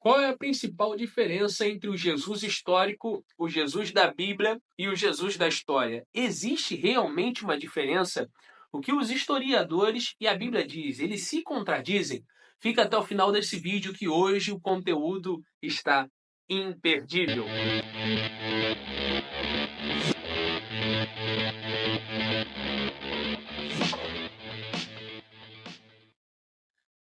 Qual é a principal diferença entre o Jesus histórico, o Jesus da Bíblia e o Jesus da história? Existe realmente uma diferença? O que os historiadores e a Bíblia diz, eles se contradizem? Fica até o final desse vídeo que hoje o conteúdo está imperdível.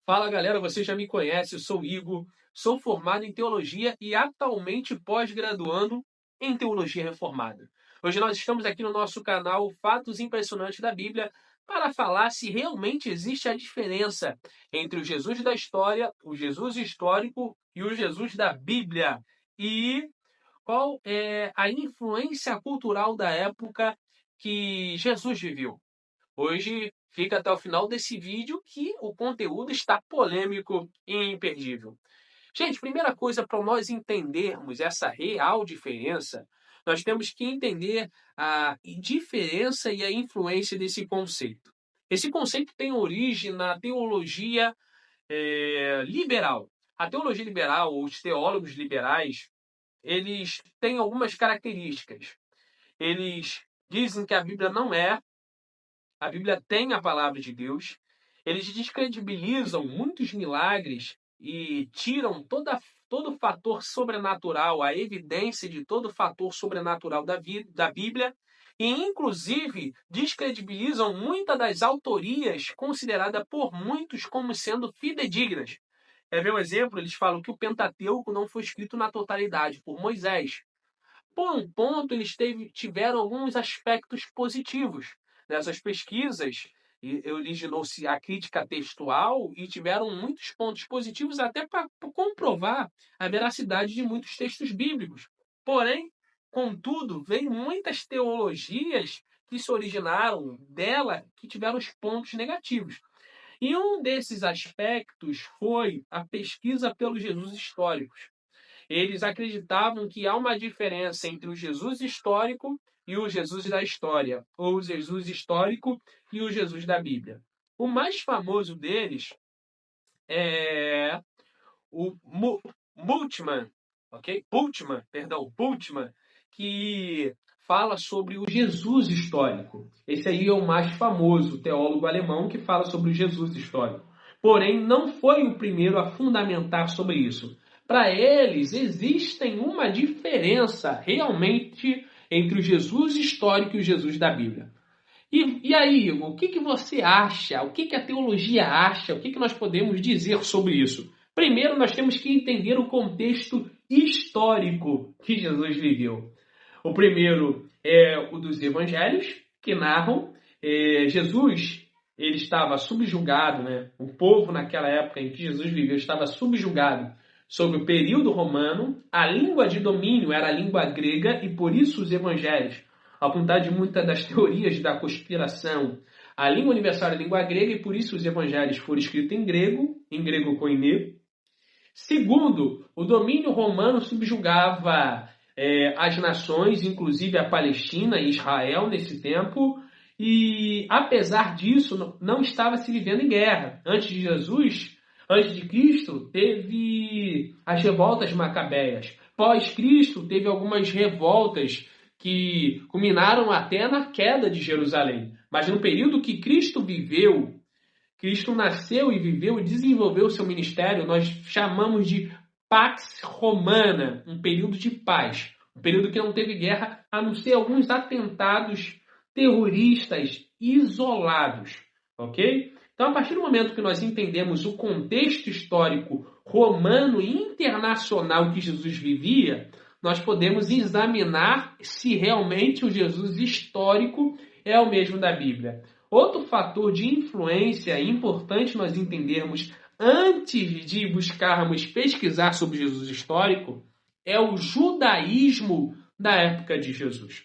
Fala galera, você já me conhece, eu sou Igor, sou formado em teologia e atualmente pós-graduando em teologia reformada. Hoje nós estamos aqui no nosso canal Fatos Impressionantes da Bíblia para falar se realmente existe a diferença entre o Jesus da história, o Jesus histórico e o Jesus da Bíblia. E qual é a influência cultural da época que Jesus viveu. Hoje fica até o final desse vídeo que o conteúdo está polêmico e imperdível. Gente, primeira coisa para nós entendermos essa real diferença, nós temos que entender a diferença e a influência desse conceito. Esse conceito tem origem na teologia liberal. A teologia liberal, ou os teólogos liberais, eles têm algumas características. Eles dizem que a Bíblia tem a palavra de Deus, eles descredibilizam muitos milagres e tiram todo o fator sobrenatural, a evidência de todo o fator sobrenatural da Bíblia, e inclusive descredibilizam muitas das autorias consideradas por muitos como sendo fidedignas. Quer ver um exemplo? Eles falam que o Pentateuco não foi escrito na totalidade por Moisés. Por um ponto, eles tiveram alguns aspectos positivos. Nessas pesquisas, originou-se a crítica textual e tiveram muitos pontos positivos até para comprovar a veracidade de muitos textos bíblicos. Porém, contudo, veio muitas teologias que se originaram dela que tiveram os pontos negativos. E um desses aspectos foi a pesquisa pelos Jesus históricos. Eles acreditavam que há uma diferença entre o Jesus histórico e o Jesus da história, ou o Jesus histórico e o Jesus da Bíblia. O mais famoso deles é o Bultmann, ok? Bultmann, que fala sobre o Jesus histórico. Esse aí é o mais famoso teólogo alemão que fala sobre o Jesus histórico. Porém, não foi o primeiro a fundamentar sobre isso. Para eles, existem uma diferença realmente entre o Jesus histórico e o Jesus da Bíblia. E aí, Igor, o que você acha? O que a teologia acha? O que nós podemos dizer sobre isso? Primeiro, nós temos que entender o contexto histórico que Jesus viveu. O primeiro é o dos evangelhos, que narram Jesus, ele estava subjugado, né? O povo naquela época em que Jesus viveu estava subjugado sob o período romano. A língua de domínio era a língua grega e por isso os evangelhos, ao contrário de muitas das teorias da conspiração, a língua universal é a língua grega e por isso os evangelhos foram escritos em grego koiné. Segundo, o domínio romano subjugava as nações, inclusive a Palestina e Israel nesse tempo, e apesar disso não estava se vivendo em guerra. Antes de Cristo, teve as revoltas macabeias. Pós-Cristo, teve algumas revoltas que culminaram até na queda de Jerusalém. Mas no período que Cristo viveu, Cristo nasceu e viveu e desenvolveu seu ministério, nós chamamos de Pax Romana, um período de paz, um período que não teve guerra, a não ser alguns atentados terroristas isolados, ok? Então, a partir do momento que nós entendemos o contexto histórico romano e internacional que Jesus vivia, nós podemos examinar se realmente o Jesus histórico é o mesmo da Bíblia. Outro fator de influência importante nós entendermos antes de buscarmos pesquisar sobre Jesus histórico é o judaísmo da época de Jesus.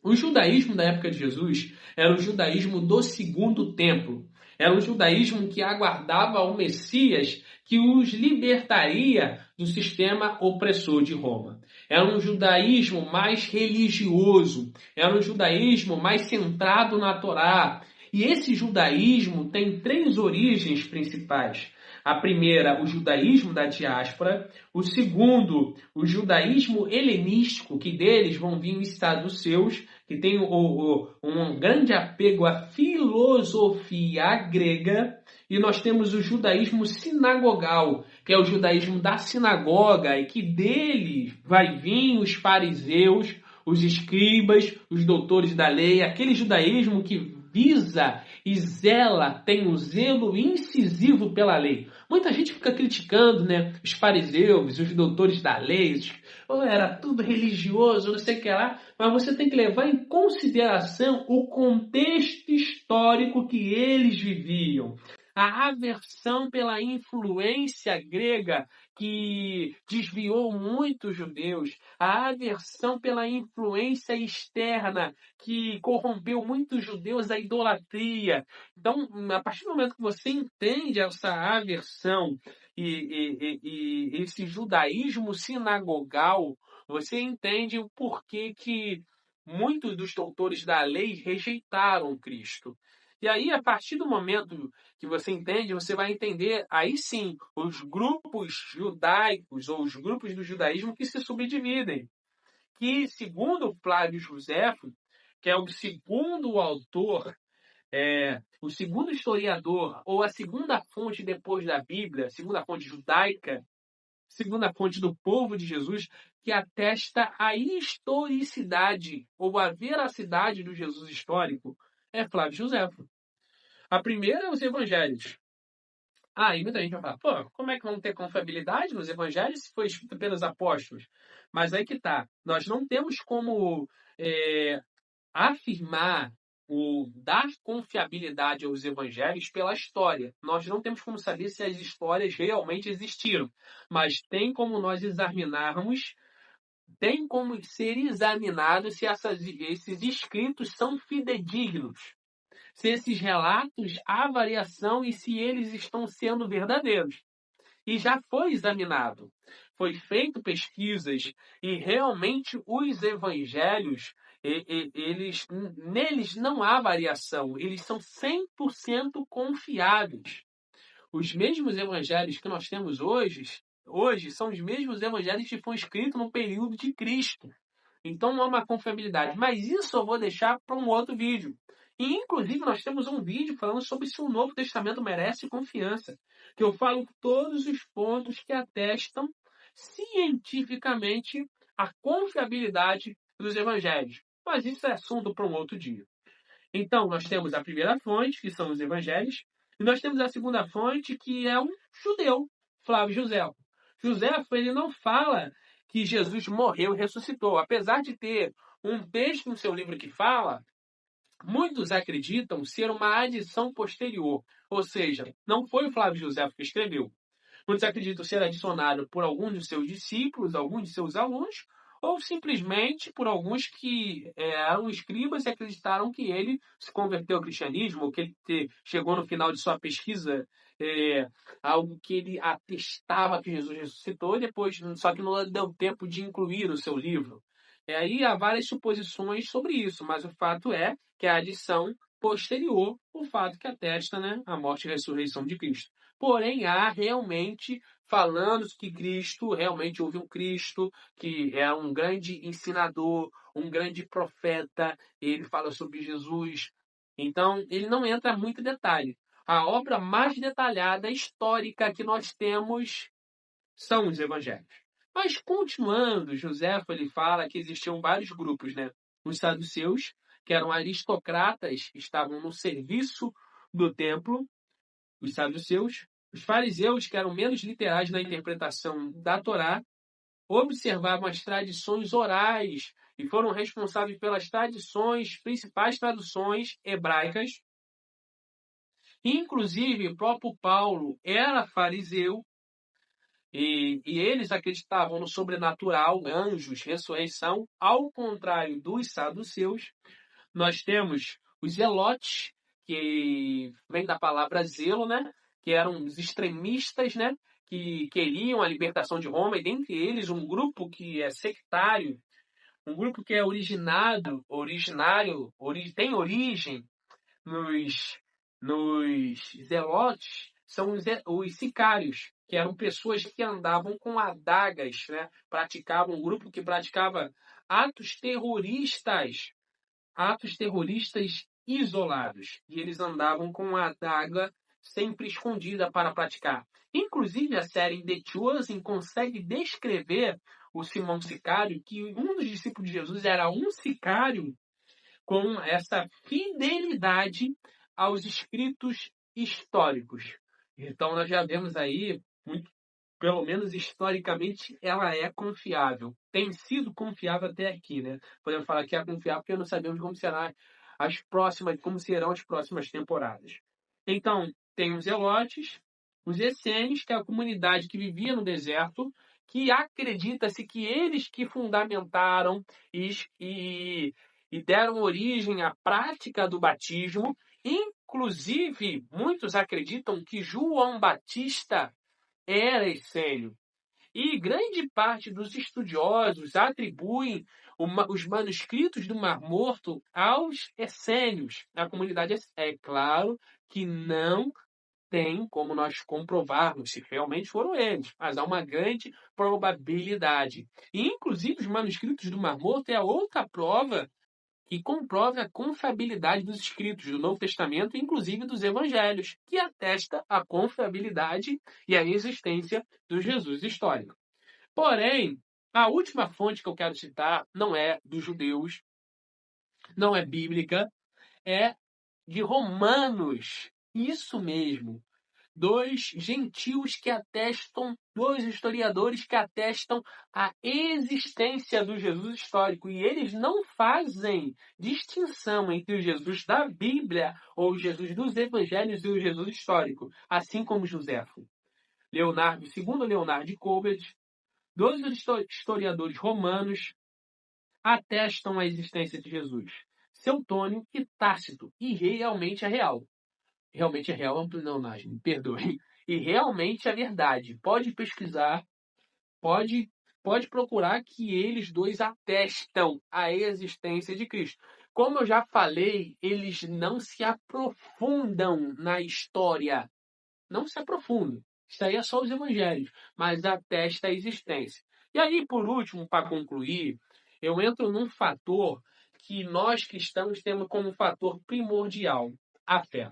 O judaísmo da época de Jesus era o judaísmo do segundo templo. Era um judaísmo que aguardava o Messias que os libertaria do sistema opressor de Roma. Era um judaísmo mais religioso, era um judaísmo mais centrado na Torá. E esse judaísmo tem três origens principais. A primeira, o judaísmo da diáspora. O segundo, o judaísmo helenístico, que deles vão vir os saduceus, que tem um grande apego à filosofia grega. E nós temos o judaísmo sinagogal, que é o judaísmo da sinagoga, e que dele vai vir os fariseus, os escribas, os doutores da lei, aquele judaísmo que visa e zela, tem um zelo incisivo pela lei. Muita gente fica criticando, né, os fariseus, os doutores da lei, era tudo religioso, não sei o que lá, mas você tem que levar em consideração o contexto histórico que eles viviam. A aversão pela influência grega que desviou muitos judeus, a aversão pela influência externa que corrompeu muitos judeus à idolatria. Então, a partir do momento que você entende essa aversão e esse judaísmo sinagogal, você entende o porquê que muitos dos doutores da lei rejeitaram Cristo. E aí, a partir do momento que você entende, você vai entender, aí sim, os grupos judaicos ou os grupos do judaísmo que se subdividem. Que, segundo Flávio Josefo, que é o segundo autor, o segundo historiador, ou a segunda fonte depois da Bíblia, segunda fonte judaica, segunda fonte do povo de Jesus, que atesta a historicidade ou a veracidade do Jesus histórico, é Flávio Josefo. A primeira é os evangelhos. E muita gente vai falar, como é que vão ter confiabilidade nos evangelhos se foi escrito pelos apóstolos? Mas aí que tá, nós não temos como afirmar ou dar confiabilidade aos evangelhos pela história. Nós não temos como saber se as histórias realmente existiram, mas tem como nós examinarmos, tem como ser examinado se esses escritos são fidedignos, se esses relatos há variação e se eles estão sendo verdadeiros. E já foi examinado, foi feito pesquisas e realmente os evangelhos, neles não há variação, eles são 100% confiáveis. Os mesmos evangelhos que nós temos hoje são os mesmos evangelhos que foram escritos no período de Cristo. Então não há uma confiabilidade. Mas isso eu vou deixar para um outro vídeo. E, inclusive, nós temos um vídeo falando sobre se o Novo Testamento merece confiança. Que eu falo todos os pontos que atestam cientificamente a confiabilidade dos evangelhos. Mas isso é assunto para um outro dia. Então, nós temos a primeira fonte, que são os evangelhos, e nós temos a segunda fonte, que é um judeu, Flávio Josefo. Josefo, ele não fala que Jesus morreu e ressuscitou. Apesar de ter um texto no seu livro que fala, muitos acreditam ser uma adição posterior. Ou seja, não foi o Flávio Josefo que escreveu. Muitos acreditam ser adicionado por alguns de seus discípulos, alguns de seus alunos, ou simplesmente por alguns que eram escribas e acreditaram que ele se converteu ao cristianismo, ou que ele chegou no final de sua pesquisa algo que ele atestava que Jesus ressuscitou, e depois, só que não deu tempo de incluir no seu livro. Aí há várias suposições sobre isso, mas o fato é que a adição posterior, o fato que atesta, né, a morte e a ressurreição de Cristo. Porém, há realmente falando que Cristo, realmente houve um Cristo que é um grande ensinador, um grande profeta, ele fala sobre Jesus. Então, ele não entra muito em detalhe. A obra mais detalhada, histórica que nós temos são os evangelhos. Mas, continuando, Joséfo ele fala que existiam vários grupos, né? Os saduceus, que eram aristocratas, estavam no serviço do templo, os saduceus. Os fariseus, que eram menos literais na interpretação da Torá, observavam as tradições orais e foram responsáveis pelas principais traduções hebraicas. Inclusive, o próprio Paulo era fariseu e eles acreditavam no sobrenatural, anjos, ressurreição, ao contrário dos saduceus. Nós temos os zelotes, que vem da palavra zelo, né? Que eram os extremistas, né? Que queriam a libertação de Roma, e dentre eles um grupo que é sectário, um grupo que é tem origem nos zelotes, são os sicários, que eram pessoas que andavam com adagas, né? Praticavam, um grupo que praticava atos terroristas isolados. E eles andavam com a adaga sempre escondida para praticar. Inclusive, a série The Chosen consegue descrever o Simão Sicário, que um dos discípulos de Jesus era um sicário com essa fidelidade aos escritos históricos. Então, nós já vemos aí, pelo menos historicamente, ela é confiável. Tem sido confiável até aqui, né? Podemos falar que é confiável porque não sabemos como serão as próximas temporadas. Então, tem os Zelotes, os Essênios, que é a comunidade que vivia no deserto, que acredita-se que eles que fundamentaram e deram origem à prática do batismo. Inclusive, muitos acreditam que João Batista era essênio. E grande parte dos estudiosos atribuem os manuscritos do Mar Morto aos essênios. A comunidade é claro que não tem como nós comprovarmos se realmente foram eles, mas há uma grande probabilidade. E, inclusive, os manuscritos do Mar Morto é a outra prova que comprova a confiabilidade dos escritos do Novo Testamento, inclusive dos Evangelhos, que atesta a confiabilidade e a existência do Jesus histórico. Porém, a última fonte que eu quero citar não é dos judeus, não é bíblica, é de Romanos. Isso mesmo. Dois historiadores que atestam a existência do Jesus histórico. E eles não fazem distinção entre o Jesus da Bíblia ou o Jesus dos Evangelhos e o Jesus histórico, assim como Joséfo. Segundo Leonardo de Colbert, dois historiadores romanos atestam a existência de Jesus, Seutônio e Tácito, e realmente é real. Realmente é real, é um pleonasmo, me perdoe. E realmente é verdade. Pode pesquisar, pode procurar que eles dois atestam a existência de Cristo. Como eu já falei, eles não se aprofundam na história. Não se aprofundam. Isso aí é só os evangelhos, mas atesta a existência. E aí, por último, para concluir, eu entro num fator que nós cristãos temos como fator primordial, a fé.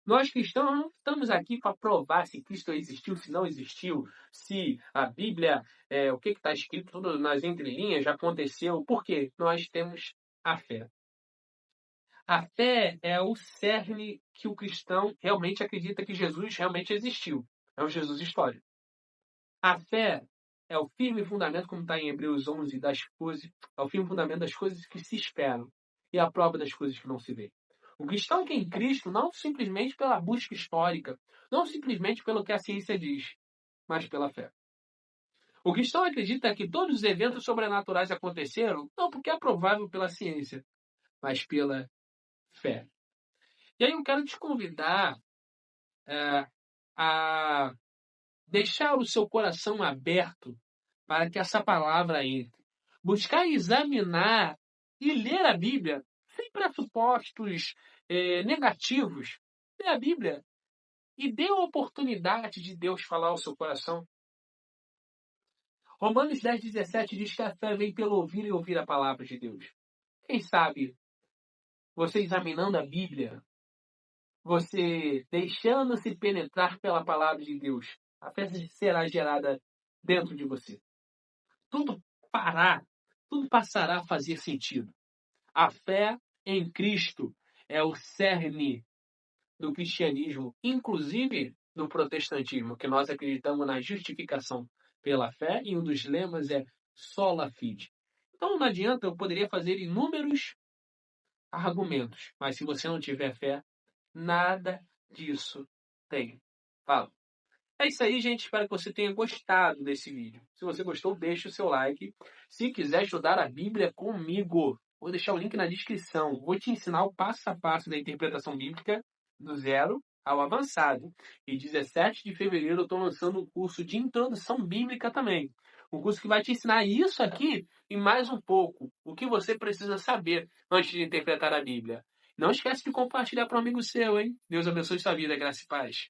Nós cristãos não estamos aqui para provar se Cristo existiu, se não existiu, se a Bíblia, o que está escrito tudo nas entrelinhas já aconteceu. Por quê? Nós temos a fé. A fé é o cerne que o cristão realmente acredita que Jesus realmente existiu. É o Jesus histórico. A fé é o firme fundamento, como está em Hebreus 11, é o firme fundamento das coisas que se esperam e a prova das coisas que não se vê. O cristão que é em Cristo, não simplesmente pela busca histórica, não simplesmente pelo que a ciência diz, mas pela fé. O cristão acredita que todos os eventos sobrenaturais aconteceram, não porque é provável pela ciência, mas pela fé. E aí eu quero te convidar a deixar o seu coração aberto para que essa palavra entre. Buscar examinar e ler a Bíblia sem pressupostos negativos. Lê a Bíblia e dê a oportunidade de Deus falar ao seu coração. Romanos 10,17 diz que a fé vem pelo ouvir e ouvir a palavra de Deus. Quem sabe, você examinando a Bíblia, você deixando-se penetrar pela palavra de Deus, a fé será gerada dentro de você. Tudo passará a fazer sentido. A fé em Cristo é o cerne do cristianismo, inclusive do protestantismo, que nós acreditamos na justificação pela fé, e um dos lemas é sola fide. Então não adianta, eu poderia fazer inúmeros argumentos, mas se você não tiver fé, nada disso tem. Fala. É isso aí, gente. Espero que você tenha gostado desse vídeo. Se você gostou, deixe o seu like. Se quiser estudar a Bíblia comigo, vou deixar o link na descrição. Vou te ensinar o passo a passo da interpretação bíblica do zero ao avançado. E 17 de fevereiro eu estou lançando um curso de introdução bíblica também. Um curso que vai te ensinar isso aqui e mais um pouco. O que você precisa saber antes de interpretar a Bíblia. Não esquece de compartilhar para um amigo seu, hein? Deus abençoe sua vida, graça e paz.